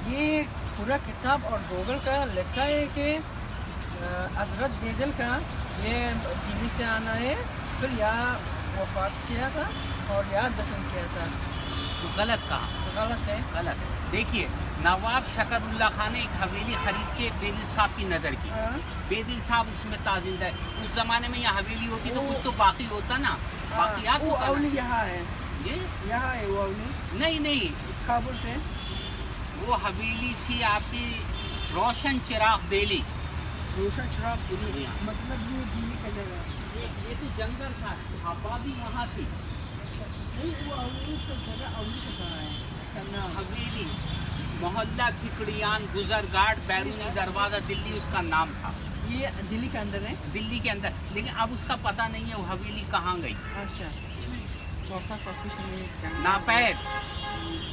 ये पूरा किताब और गूगल का लिखा है कि हज़रत बेदल का ये दिल्ली से आना है, फिर यहाँ वफात किया था और यहाँ दफन किया था। तो गलत कहा, गलत है। गलत है। देखिए, नवाब शकरुल्लाह खान ने एक हवेली खरीद के बेदिल साहब की नज़र की। बेदिल साहब उसमें ताजिंदा है। उस ज़माने में यहाँ हवेली होती तो कुछ तो बाकी होता ना, बाकियात वो होता ना। अवली यहाँ है, ये यहाँ है वो अवली। नहीं नहीं, काबुल से वो हवेली थी आपकी रोशन चिराग दिल्ली। रोशन चिराग दिल्ली, हाँ। मतलब ये दिल्ली का जगह। ये तो जंगल था, आबादी वहाँ थी। नहीं, वो अवली का जगह अवली का कहाँ है, उसका नाम हवेली मोहल्ला खिकड़ियान गुजरघाट बैरूनी दरवाज़ा दिल्ली उसका नाम था। ये दिल्ली के अंदर है। दिल्ली के अंदर, लेकिन अब उसका पता नहीं है वो हवेली कहाँ गई। अच्छा, चौथा सब कुछ में जंगल, नापैद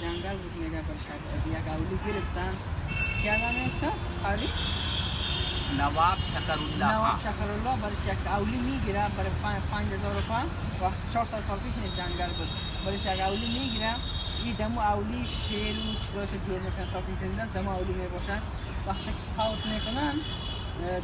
जंगल रुकने का प्रसाद दिया गाउली गिरफ्तार। क्या नाम है उसका? खाली नवाब शकरुल्लाह नवाब खान। शकरुल्लाह बरशा गाउली नहीं गिरा पर 5000 रुपये वक्त 400 साल पीछे जंगल पर बरशा गाउली नहीं गिरा। ये दमो आउली शेर उच से जोड़ में करता कि जिंदा दमो आउली में बोशा वक्त फाउट में कनान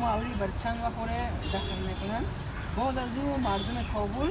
मो आउली बरचंग व पूरे दफन में कनान बहुत अजू मर्दम काबुल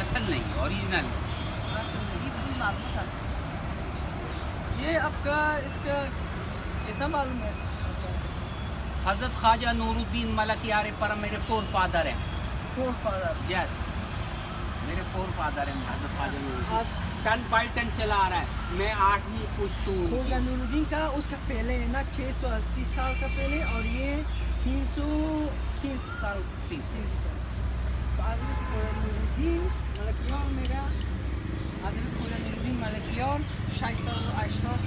असल नहीं, ओरिजिनल। ये आपका इसका कैसा मालूम है? हजरत ख्वाजा नूरुद्दीन मलक यार पर मेरे फोर फादर हैं। Forefather? यस, मेरे फोर फादर हैं हजरत ख्वाजा नूरुद्दीन। टन बाई टन चला आ रहा है, मैं 8वीं पुश्तू। ख्वाजा नूरुद्दीन का उसका पहले है ना 680 साल का पहले, और ये 330 साल। हज़रत ख्वाजा नूरुद्दीन मलकियार मेरा हज़रत ख्वाजा नूरुद्दीन मलकियार 680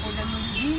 ख्वाजा नूरुद्दीन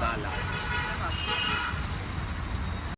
बला